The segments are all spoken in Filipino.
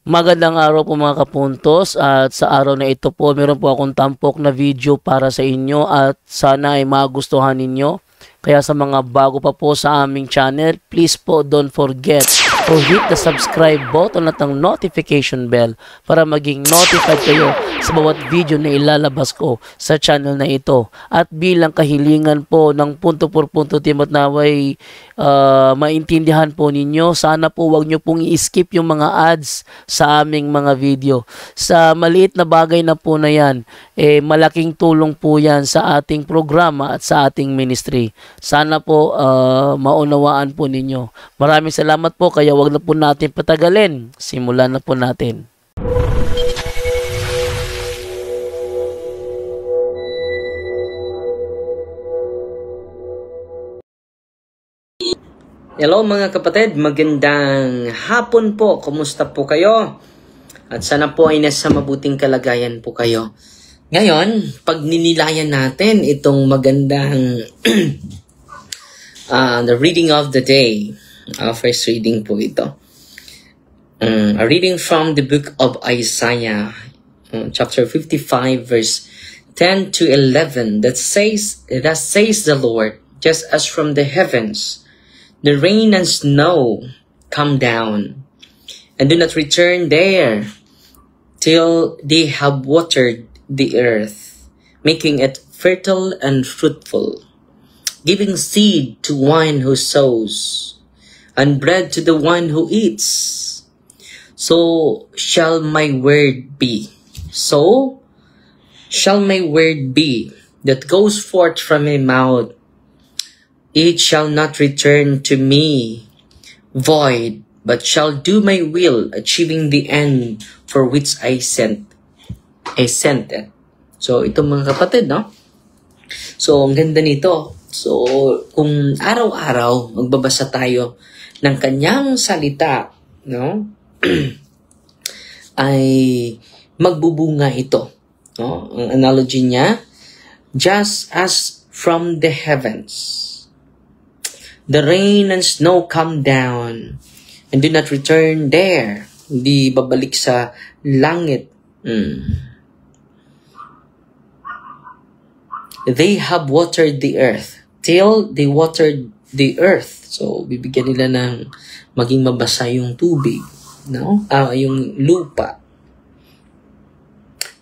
Magandang araw po mga kapuntos, at sa araw na ito po meron po akong tampok na video para sa inyo at sana ay magustuhan ninyo. Kaya sa mga bago pa po sa aming channel, please po don't forget to hit the subscribe button at ang notification bell para maging notified kayo sa bawat video na ilalabas ko sa channel na ito. At bilang kahilingan po ng punto por punto team at naway maintindihan po ninyo, sana po wag nyo pong i-skip yung mga ads sa aming mga video. Sa maliit na bagay na po na yan, malaking tulong po yan sa ating programa at sa ating ministry. Sana po maunawaan po ninyo. Maraming salamat po, kaya wag na po natin patagalin. Simulan na po natin. Hello mga kapatid, magandang hapon po. Kumusta po kayo? At sana po ay nasa mabuting kalagayan po kayo. Ngayon, pag ninilayan natin itong magandang the reading of the day. First reading po ito. A reading from the book of Isaiah, chapter 55, verse 10 to 11. That says the Lord, just as from the heavens the rain and snow come down, and do not return there till they have watered the earth, making it fertile and fruitful, giving seed to one who sows, and bread to the one who eats. So shall my word be. So shall my word be that goes forth from my mouth. It shall not return to me void, but shall do my will, achieving the end for which I sent it. So, ito mga kapatid, no? So, ang ganda nito. So, kung araw-araw magbabasa tayo ng kanyang salita, no? ay magbubunga ito. No? Ang analogy niya, just as from the heavens the rain and snow come down and do not return there. Hindi babalik sa langit. They have watered the earth till they watered the earth. So, bibigyan nila ng maging mabasa yung tubig, no? Yung lupa.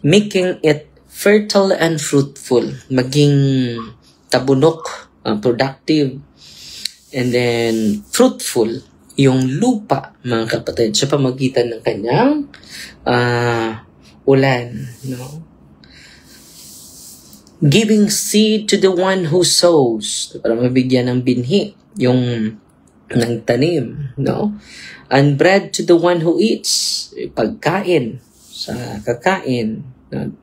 Making it fertile and fruitful. Maging tabunok, productive, and then fruitful yung lupa, mga kapatid, sa pamagitan ng kanyang ulan, no? Giving seed to the one who sows, para mabigyan ng binhi yung nagtanim, no? And bread to the one who eats, pagkain sa kakain, no?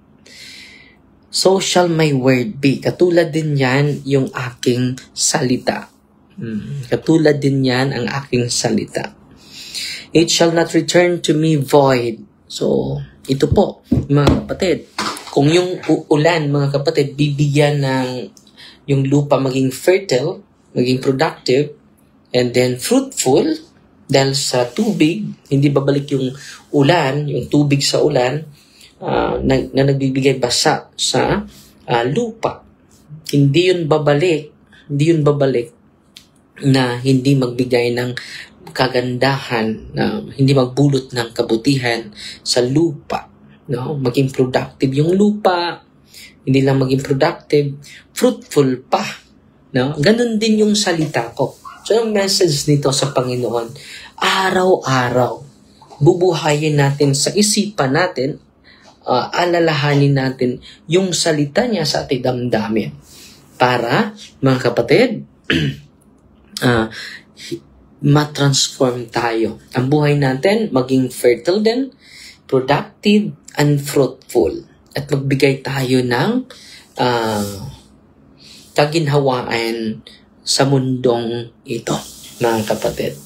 So shall my word be. Katulad din yan yung aking salita. Katulad din yan ang aking salita. It shall not return to me void. So, ito po, mga kapatid. Kung yung ulan, mga kapatid, bibigyan ng yung lupa maging fertile, maging productive, and then fruitful, dahil sa tubig, hindi babalik yung ulan, yung tubig sa ulan, na nagbibigay basa sa lupa. Hindi yun babalik na hindi magbigay ng kagandahan, na hindi magbulot ng kabutihan sa lupa, no? Maging productive yung lupa, hindi lang maging productive, fruitful pa, no? Ganun din yung salita ko. So, ang message nito sa Panginoon, araw-araw, bubuhayin natin sa isipan natin, alalahanin natin yung salita niya sa ating damdamin. Para, mga kapatid, matransform tayo. Ang buhay natin maging fertile din, productive, and fruitful. At magbigay tayo ng kaginhawaan sa mundong ito, mga kapatid.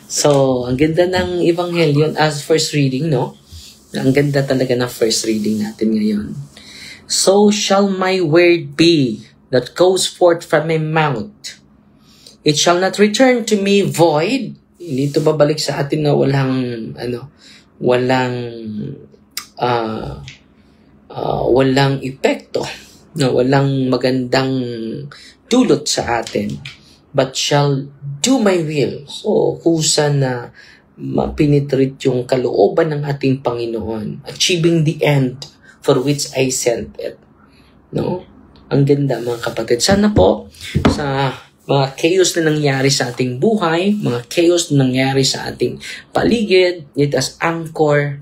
So, ang ganda ng Evangelion as first reading, no? Ang ganda talaga ng first reading natin ngayon. So shall my word be that goes forth from my mouth. It shall not return to me void. Hindi ito babalik sa atin na walang epekto, no, walang magandang dulot sa atin, but shall do my will. So, kusa na mapinitreat yung kalooban ng ating Panginoon, achieving the end for which I sent it. No? Ang ganda, mga kapatid. Sana po sa mga chaos na nangyari sa ating buhay, mga chaos na nangyari sa ating paligid, let us anchor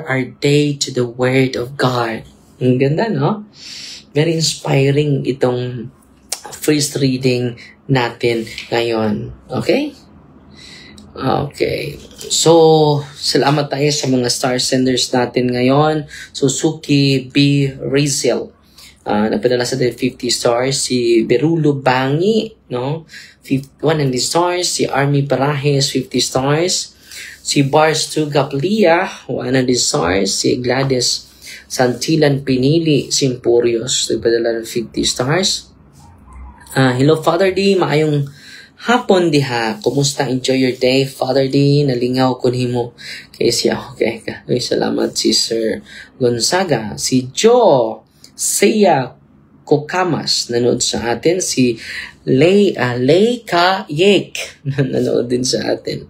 our day to the Word of God. Ang ganda, no? Very inspiring itong first reading natin ngayon. Okay? Okay. So, salamat tayo sa mga star senders natin ngayon. Suzuki B. Rizal. Napadala sa 50 stars. Si Berulo Bangi, no? 100 stars. Si Army Parajes, 50 stars. Si Bars Tugaplia, 100 stars. Si Gladys Santilan Pinili Simpurios, nagpadala ng 50 stars. Hello Father D, maayong hapon diha. Kumusta? Enjoy your day, Father D. Nalingaw ko nimo kay siya. Okay. Salamat si Sir Gonzaga. Si Joe Seya Kokamas nanood sa atin. Si Leika Yek nanood din sa atin.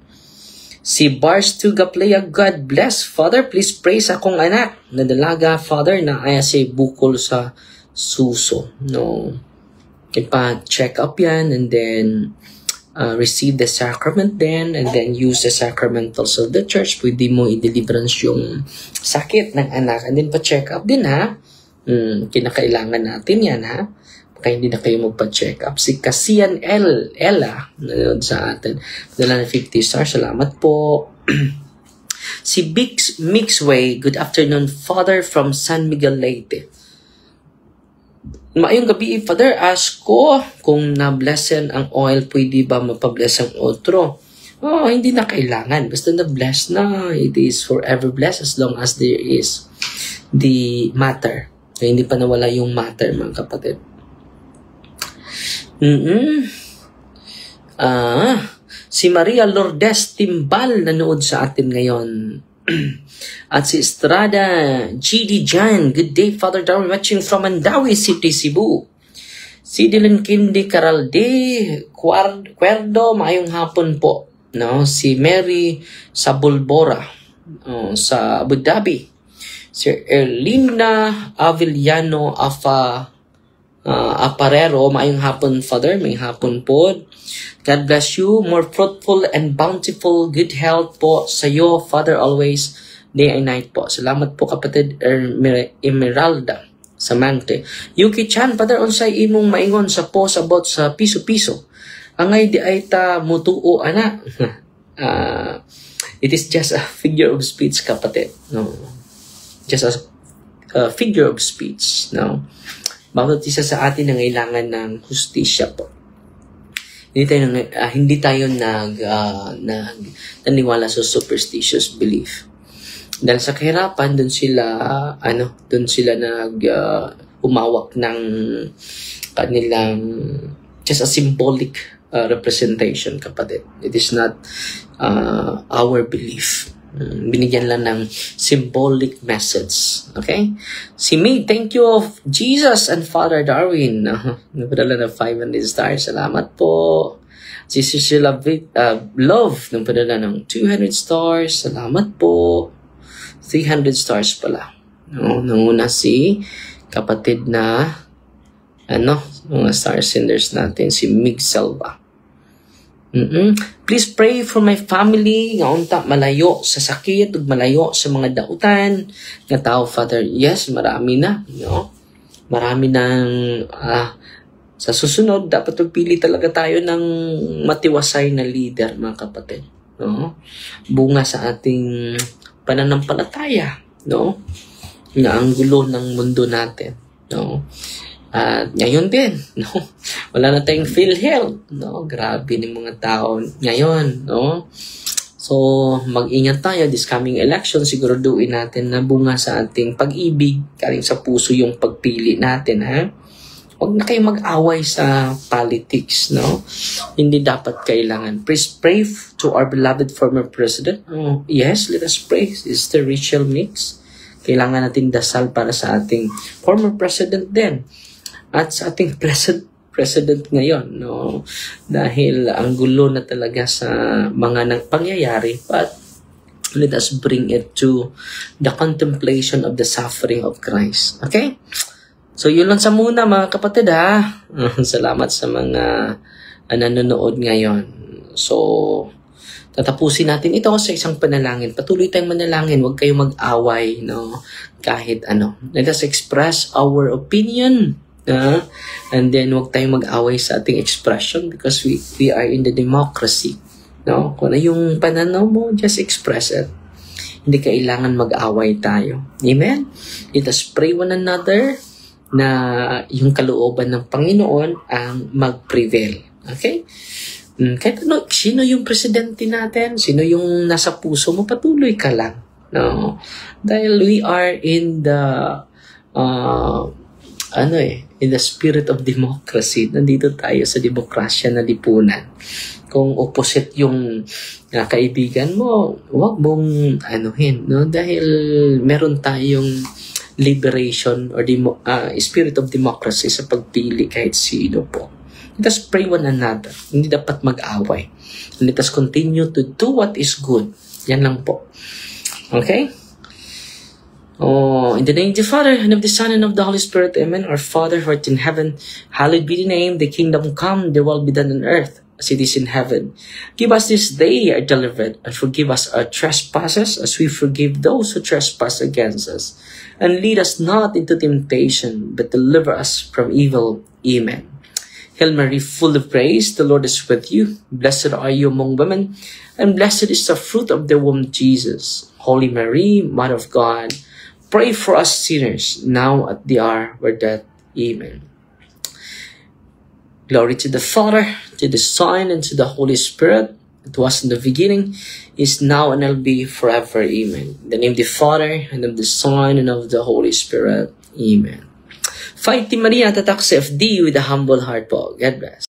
Si Bars Tugaplaya, God bless. Father, please pray sa akong anak na dalaga, Father, na aya siya bukol sa suso. No? Ipa-check up yan and then receive the sacrament then and then use the sacramentals of the church. Pwede mo i-deliverance yung sakit ng anak and then pa-check up din, ha? Kinakailangan natin yan, ha? Kaya hindi na kayo magpa-check up. Si Kasian Ella, nanood sa atin. Dala na 50 stars. Salamat po. Si Bix Mixway, good afternoon, Father from San Miguel Leyte. Maayong gabi, Father. Ask ko kung na-blessan ang oil, pwede ba mapabless ang otro? Hindi na kailangan. Basta na-bless na. It is forever blessed as long as there is the matter. Kaya hindi pa nawala yung matter, mga kapatid. Si Maria Lourdes Timbal nanood sa atin ngayon. At si Estrada GD Jan, good day Father Darwin, watching from Mandawi City, Cebu. Si Dylan Kindi Caralde Cuerdo, maayong hapon po. No? Si Mary Sabulbora sa Abu Dhabi. Si Erlina Avellano Aparero, maayong hapon, Father. May hapon po. God bless you. More fruitful and bountiful good health po sa iyo, Father, always, day and night po. Salamat po, kapatid Emeralda Samante. Yuki Chan, Father, unsay imong maingon sa post about sa piso-piso. Angay di ay ta mutuo, ana. It is just a figure of speech, kapatid. No. Just a figure of speech, no. Bawat isa sa atin na kailangan ng hustisya po. Hindi tayo naniwala sa superstitious belief. Dahil sa kahirapan, doon sila umawak ng kanilang just a symbolic representation, kapatid. It is not our belief. Binigyan lang ng symbolic message. Okay? Si May, thank you of Jesus and Father Darwin. Napadala na 500 stars. Salamat po. Si Cecilia Love, napadala ng 200 stars. Salamat po. 300 stars pala. Nanguna si kapatid na mga star senders natin, si Mig Salva. Please pray for my family nga unta malayo sa sakit ug malayo sa mga dautan nga tao, Father. Yes, marami na, no? Marami nang sa susunod dapat pili talaga tayo ng matiwasay na leader, mga kapatid, no? Bunga sa ating pananampalataya, no? Nga ang gulo ng mundo natin, no? At ngayon din, no? Wala na tayong PhilHealth, no? Grabe ng mga tao ngayon, no? So, mag-ingat tayo this coming election. Siguraduhin natin na bunga sa ating pag-ibig, karing sa puso yung pagpili natin, ha? Huwag na kayo mag-away sa politics, no? Hindi dapat kailangan. Please pray to our beloved former president. Oh, yes, let us pray. It's the ritual mix. Kailangan natin dasal para sa ating former president din. At sa ating president ngayon, no? Dahil ang gulo na talaga sa mga pangyayari. But let us bring it to the contemplation of the suffering of Christ. Okay? So, yun lang sa muna mga kapatid ha. Salamat sa mga nanonood ngayon. So, tatapusin natin ito sa isang panalangin. Patuloy tayong manalangin. Huwag kayong mag-away, no? Kahit ano. Let us express our opinion. And then, huwag tayong mag-away sa ating expression because we are in the democracy. No? Kung ano yung pananaw mo, just express it. Hindi kailangan mag-away tayo. Amen? Let us pray one another na yung kalooban ng Panginoon ang mag-prevail. Okay? Kahit ano, sino yung presidente natin? Sino yung nasa puso mo? Patuloy ka lang. No? Dahil we are in the in the spirit of democracy. Nandito tayo sa demokrasya na lipunan. Kung opposite yung kaibigan mo, huwag mong anuhin, no? Dahil meron tayong liberation or spirit of democracy sa pagpili kahit sino po. Let us pray one another. Hindi dapat mag-away. Let us continue to do what is good. Yan lang po. Okay? In the name of the Father, and of the Son, and of the Holy Spirit, Amen. Our Father, who art in heaven, hallowed be the name. The kingdom come, the will be done on earth as it is in heaven. Give us this day our delivered, and forgive us our trespasses, as we forgive those who trespass against us. And lead us not into temptation, but deliver us from evil. Amen. Hail Mary, full of grace, the Lord is with you. Blessed are you among women, and blessed is the fruit of the womb, Jesus. Holy Mary, Mother of God, pray for us sinners, now at the hour of our death. Amen. Glory to the Father, to the Son, and to the Holy Spirit. It was in the beginning, is now, and will be forever. Amen. In the name of the Father, and of the Son, and of the Holy Spirit. Amen. Fight Team Maria, tatak sa FD with a humble heart po. God bless.